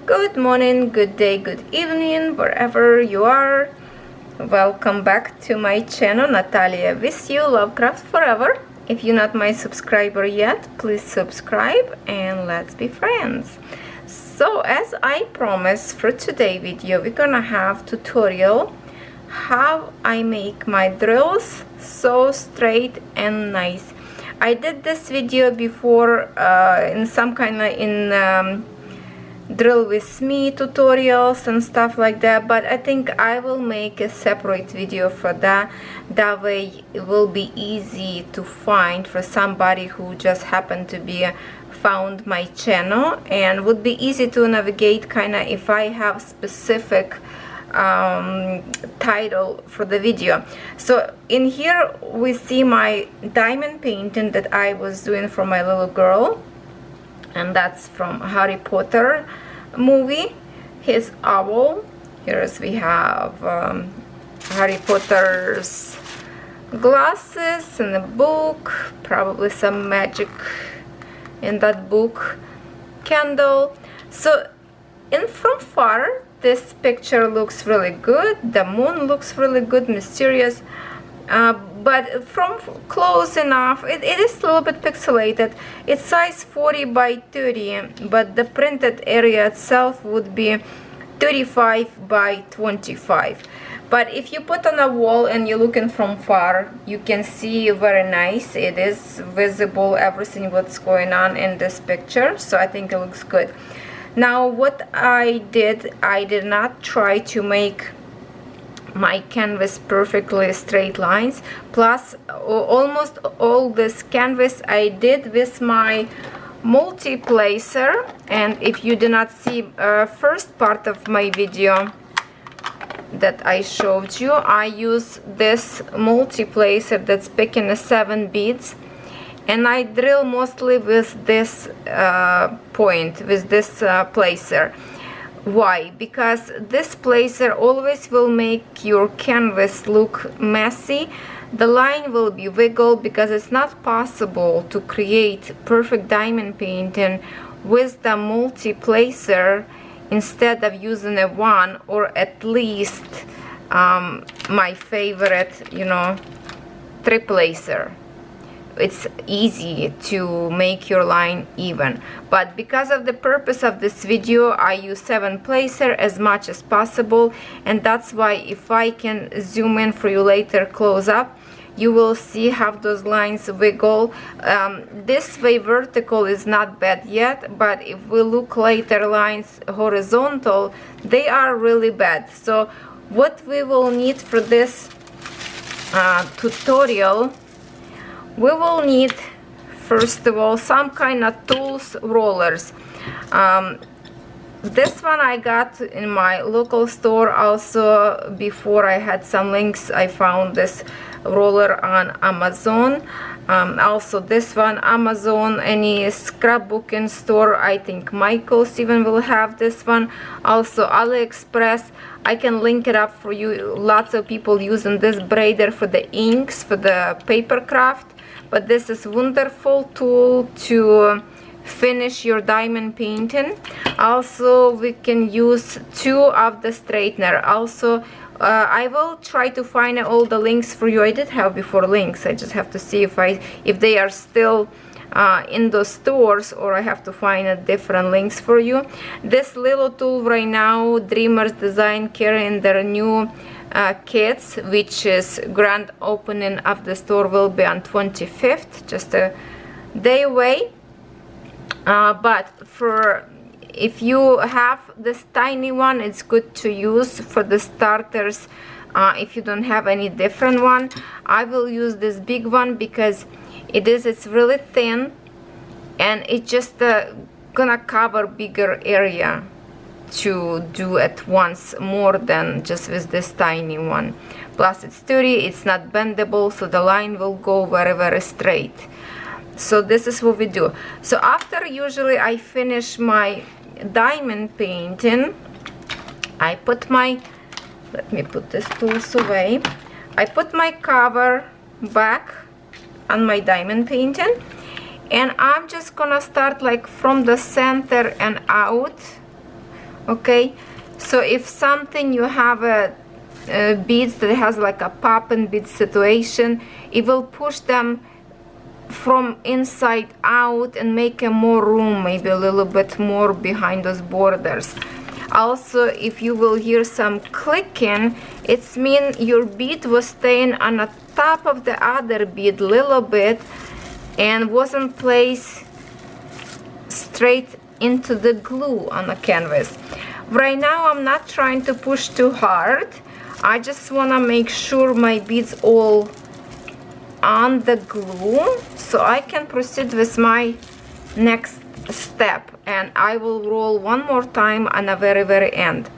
Good morning, good day, good evening, wherever you are. Welcome back to my channel, Natalia with you, Lovecraft Forever. If you're not my subscriber yet, please subscribe and let's be friends. So as I promised, for today's video, we're gonna have tutorial how I make my drills so straight and nice. I did this video before in some kind of drill with me tutorials and stuff like that, but I think I will make a separate video for that. That way it will be easy to find for somebody who just happened to be found my channel, and would be easy to navigate kind of if I have specific title for the video. So in here we see my diamond painting that I was doing for my little girl, and that's from Harry Potter movie, his owl. Here's we have Harry Potter's glasses and a book, probably some magic in that book, candle. So from far this picture looks really good, the moon looks really good, mysterious, but from close enough it is a little bit pixelated. It's size 40 by 30, but the printed area itself would be 35 by 25. But if you put on a wall and you're looking from far, you can see very nice. It is visible, everything what's going on in this picture, so I think it looks good. Now what I did not try to make my canvas perfectly straight lines, plus almost all this canvas I did with my multi-placer. And if you do not see first part of my video that I showed you, I use this multi-placer that's picking 7 beads, and I drill mostly with this point, with this placer. Why? Because this placer always will make your canvas look messy. The line will be wiggled because it's not possible to create perfect diamond painting with the multi-placer instead of using a one, or at least my favorite, three-placer. It's easy to make your line even, but because of the purpose of this video I use 7 placer as much as possible, and that's why if I can zoom in for you later close up, you will see how those lines wiggle. This way vertical is not bad yet, but if we look later lines horizontal, they are really bad. So what we will need for this tutorial, we will need first of all some kind of tools, rollers. This one I got in my local store. Also before I had some links, I found this roller on Amazon. Also this one Amazon, any scrapbooking store, I think Michael's even will have this one. Also AliExpress, I can link it up for you. Lots of people using this braider for the inks, for the paper craft. But this is wonderful tool to finish your diamond painting. Also we can use 2 of the straightener. Also I will try to find all the links for you. I did have before links, I just have to see if they are still in those stores, or I have to find different links for you. This little tool right now, Dreamers Design carrying their new kits, which is grand opening of the store will be on 25th, just a day away. But if you have this tiny one, it's good to use for the starters. If you don't have any different one, I will use this big one because it's really thin, and it's just gonna cover bigger area to do at once, more than just with this tiny one. Plus it's sturdy, it's not bendable, so the line will go very, very straight. So this is what we do. So after usually I finish my diamond painting, I put my, let me put this tools away, I put my cover back on my diamond painting, and I'm just gonna start like from the center and out Okay, so if something you have a beads that has like a pop and bead situation, it will push them from inside out and make a more room, maybe a little bit more behind those borders. Also, if you will hear some clicking, it's mean your bead was staying on the top of the other bead a little bit and wasn't placed straight into the glue on the canvas. Right now I'm not trying to push too hard. I just want to make sure my beads all on the glue so I can proceed with my next step, and I will roll one more time on the very end.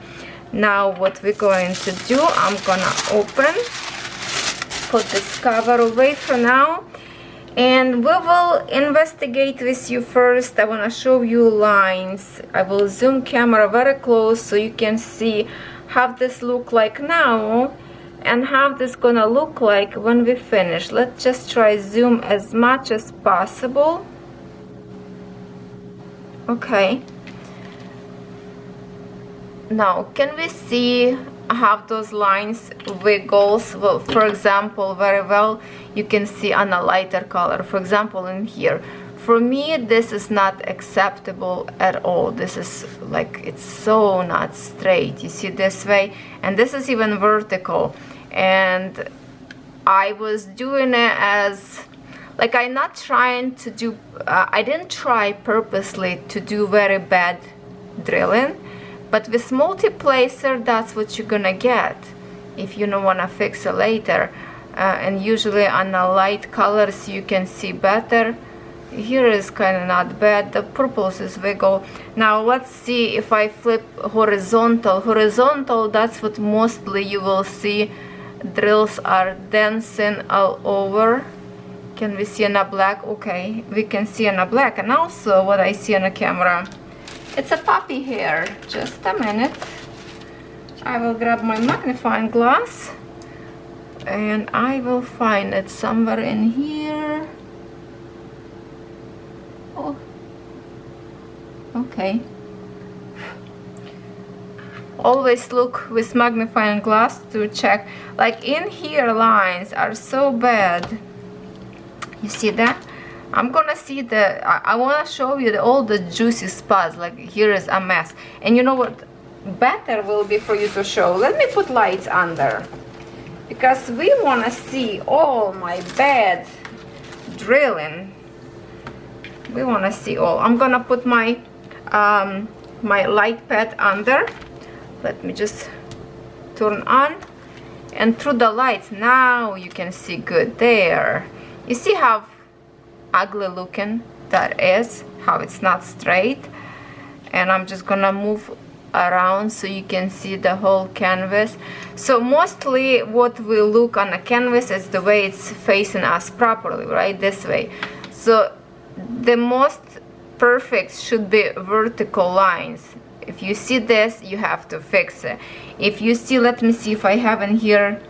Now what we're going to do, I'm gonna open, put this cover away for now, and we will investigate with you first. I want to show you lines. I will zoom camera very close so you can see how this look like now and how this gonna look like when we finish. Let's just try zoom as much as possible. Okay, now can we see how those lines wiggles? Well, for example, very well you can see on a lighter color, for example in here. For me this is not acceptable at all. This is like, it's so not straight, you see this way, and this is even vertical. And I was doing it as like, I'm not trying to do I didn't try purposely to do very bad drilling, but with multi-placer that's what you're gonna get if you don't want to fix it later. And usually on the light colors you can see better. Here is kind of not bad. The purples is wiggle. Now let's see if I flip horizontal. Horizontal, that's what mostly you will see drills are dancing all over. Can we see in a black? Okay, we can see in a black. And also what I see on the camera, it's a puppy hair. Just a minute. I will grab my magnifying glass and I will find it somewhere in here. Oh, okay. Always look with magnifying glass to check. Like in here lines are so bad. You see that? I'm gonna see the, I want to show you all the juicy spots. Like here is a mess. And you know what better will be for you to show? Let me put lights under, because we want to see all my bad drilling. We want to see all. I'm gonna put my my light pad under. Let me just turn on, and through the lights now you can see good there. You see how ugly looking that is, how it's not straight. And I'm just gonna move around so you can see the whole canvas. So mostly what will look on the canvas is the way it's facing us properly, right, this way. So the most perfect should be vertical lines. If you see this, you have to fix it. If you see, let me see if I have in here,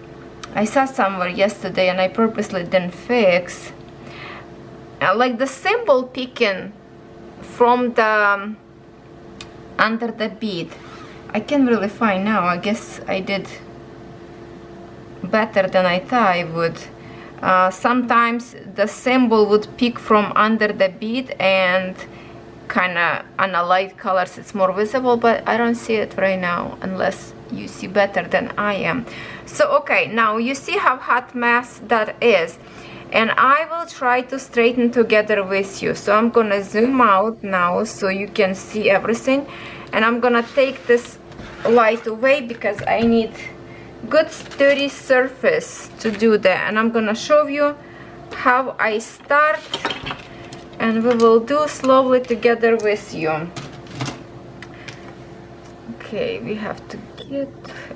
I saw somewhere yesterday and I purposely didn't fix, like the symbol peeking from the under the bead. I can't really find now. I guess I did better than I thought I would. Sometimes the symbol would peek from under the bead, and kind of on the light colors it's more visible, but I don't see it right now unless you see better than I am. So okay, now you see how hot mess that is, and I will try to straighten together with you. So I'm gonna zoom out now so you can see everything, and I'm gonna take this light away because I need good sturdy surface to do that. And I'm gonna show you how I start, and we will do slowly together with you. Okay, we have to get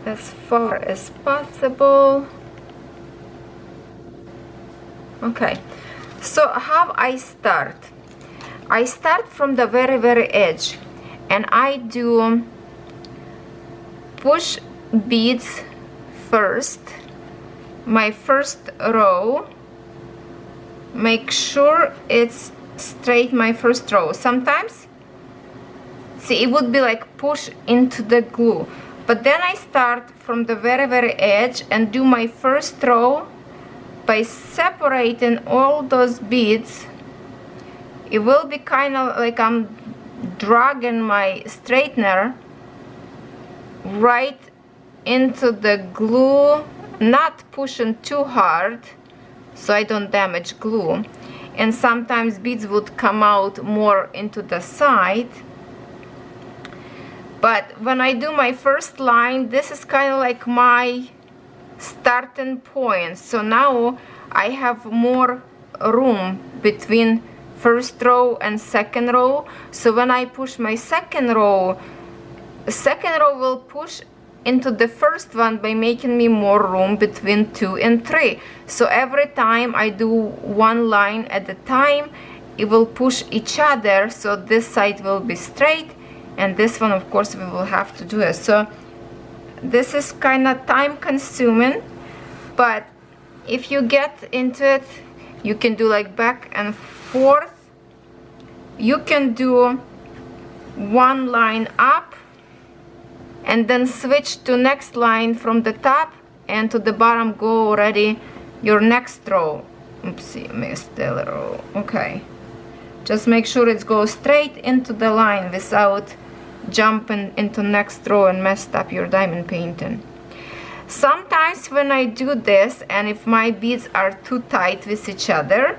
as far as possible. Okay, so how I start? I start from the very edge, and I do push beads first, my first row. Make sure it's straight, my first row. Sometimes See, it would be like push into the glue. But then I start from the very edge and do my first row by separating all those beads. It will be kind of like I'm dragging my straightener right into the glue, not pushing too hard so I don't damage glue. And sometimes beads would come out more into the side. But when I do my first line, this is kind of like my starting point. So now I have more room between first row and second row. So when I push my second row will push into the first one by making me more room between 2 and 3. So every time I do one line at a time, it will push each other. So this side will be straight, and this one, of course, we will have to do it. So this is kind of time consuming, but if you get into it, you can do like back and forth. You can do one line up and then switch to next line from the top, and to the bottom go already your next row. Oopsie, missed the row. Okay, just make sure it goes straight into the line without jumping into next row and messed up your diamond painting. Sometimes when I do this, and if my beads are too tight with each other,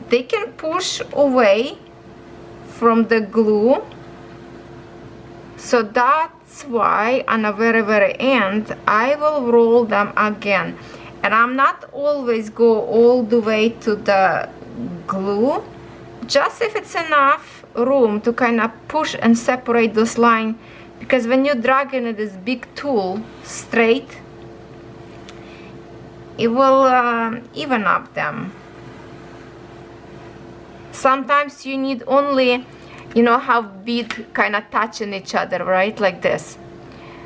they can push away from the glue. So that's why on the very end I will roll them again, and I'm not always go all the way to the glue, just if it's enough room to kind of push and separate those lines, because when you're dragging this big tool straight, it will even up them. Sometimes you need only, you know how bead kind of touching each other, right, like this.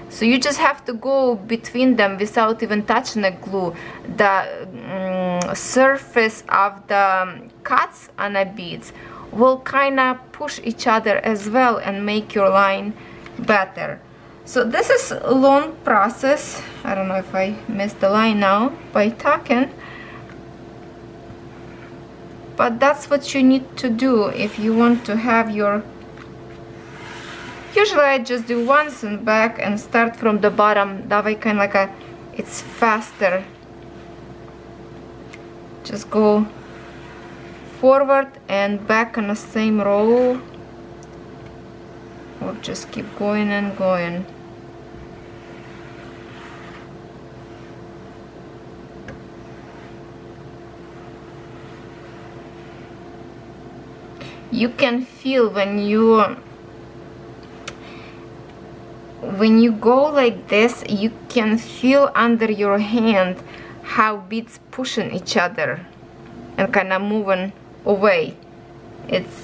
So you just have to go between them without even touching the glue. The surface of the cuts on the beads will kind of push each other as well and make your line better. So this is a long process. I don't know if I missed the line now by talking, but that's what you need to do if you want to have your... Usually I just do once and back and start from the bottom. That way kind of like it's faster. Just go forward and back on the same row, or just keep going and going. You can feel when you go like this, you can feel under your hand how beads pushing each other and kind of moving away.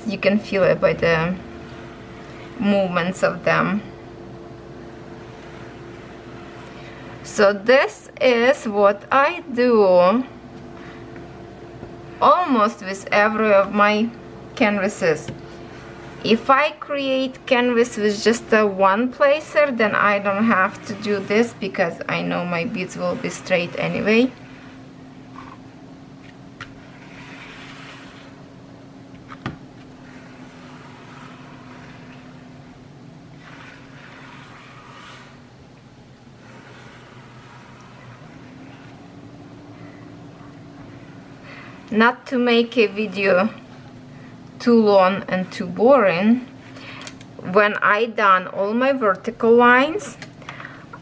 You can feel it by the movements of them. So this is what I do almost with every of my canvases. If I create canvas with just a one placer, then I don't have to do this because I know my beads will be straight anyway. Not to make a video too long and too boring, when I done all my vertical lines,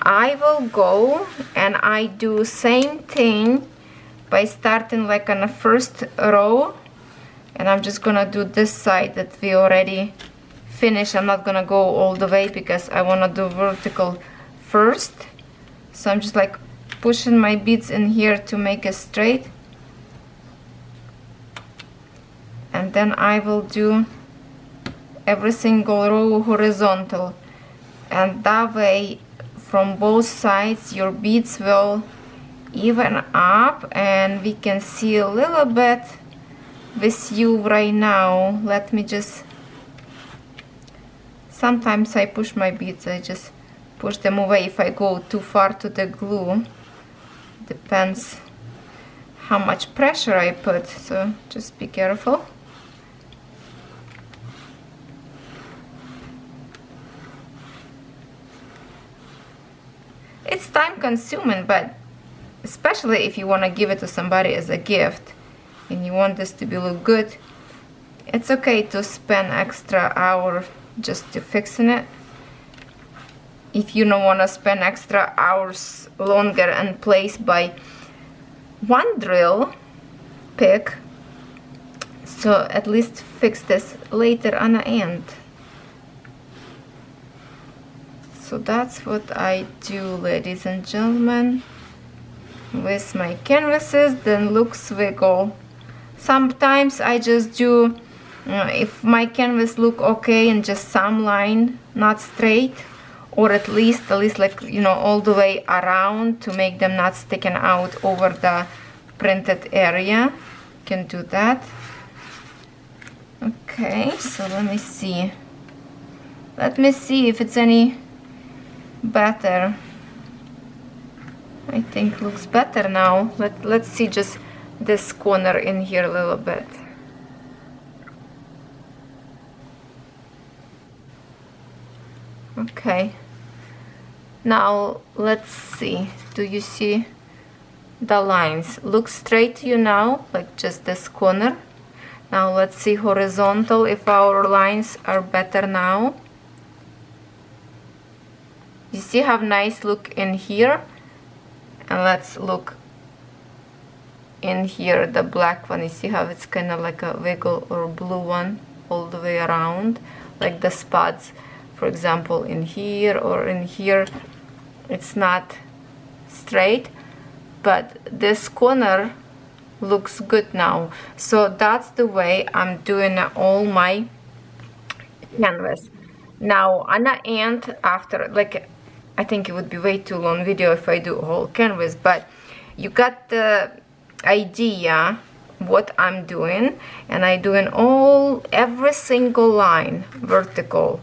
I will go and I do same thing by starting like on the first row, and I'm just gonna do this side that we already finished. I'm not gonna go all the way because I want to do vertical first. So I'm just like pushing my beads in here to make it straight, and then I will do every single row horizontal, and that way from both sides your beads will even up. And we can see a little bit with you right now. Let me just sometimes I push my beads, I just push them away if I go too far to the glue. Depends how much pressure I put, so just be careful. It's time consuming, but especially if you want to give it to somebody as a gift and you want this to be look good, it's okay to spend extra hour just to fixing it. If you don't want to spend extra hours longer and place by one drill pick, so at least fix this later on the end. So that's what I do, ladies and gentlemen, with my canvases. Then looks wiggle. Sometimes I just do, if my canvas look okay and just some line not straight, or at least like, you know, all the way around to make them not sticking out over the printed area. You can do that. Okay, so let me see. Let me see if it's any better. I think looks better now. Let's see just this corner in here a little bit. Okay, now let's see. Do you see the lines? Look straight to you now, like just this corner. Now let's see horizontal, if our lines are better now. You see how nice look in here? And let's look in here, the black one. You see how it's kind of like a wiggle, or blue one all the way around, like the spots, for example, in here or in here. It's not straight, but this corner looks good now. So that's the way I'm doing all my canvas. Now on the end, after, like, I think it would be way too long video if I do a whole canvas, but you got the idea what I'm doing. And I doing every single line vertical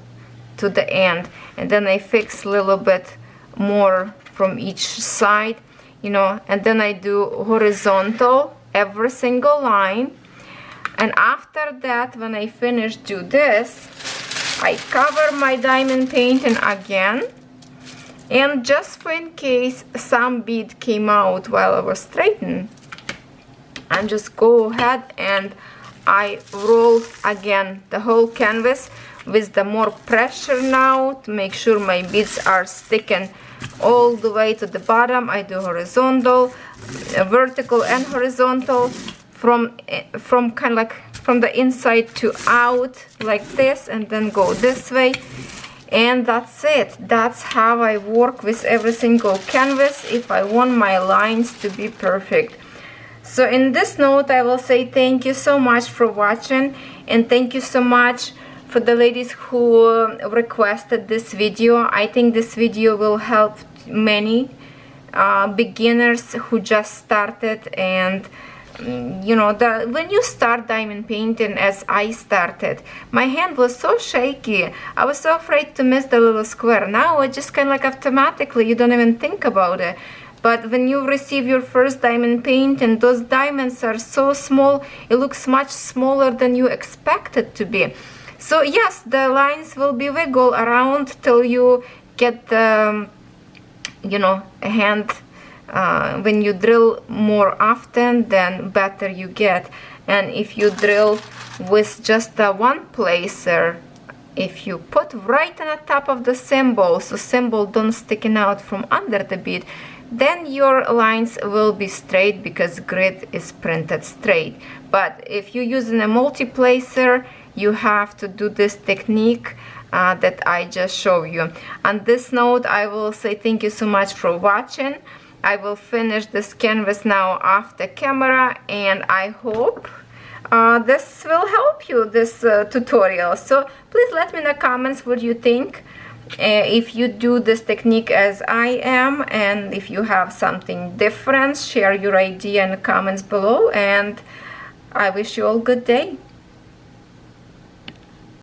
to the end, and then I fix a little bit more from each side, you know, and then I do horizontal every single line. And after that, when I finish do this, I cover my diamond painting again. And just for in case some bead came out while I was straightening, I just go ahead and I roll again the whole canvas with the more pressure now to make sure my beads are sticking all the way to the bottom. I do horizontal, vertical and horizontal from kind of like from the inside to out like this, and then go this way. And that's it. That's how I work with every single canvas if I want my lines to be perfect. So in this note, I will say thank you so much for watching, and thank you so much for the ladies who requested this video. I think this video will help many beginners who just started. And you know, when you start diamond painting, as I started, my hand was so shaky. I was so afraid to miss the little square. Now it just kind of like automatically, you don't even think about it. But when you receive your first diamond paint and those diamonds are so small, it looks much smaller than you expect it to be. So yes, the lines will be wiggle around till you get the, you know, a hand. When you drill more often, then better you get. And if you drill with just the one placer, if you put right on the top of the symbol, so symbol don't sticking out from under the bead, then your lines will be straight because grid is printed straight. But if you're using a multi-placer, you have to do this technique that I just showed you. On this note, I will say thank you so much for watching. I will finish this canvas now off the camera, and I hope this will help you, this tutorial. So please let me in the comments what you think, if you do this technique as I am, and if you have something different, share your idea in the comments below. And I wish you all a good day.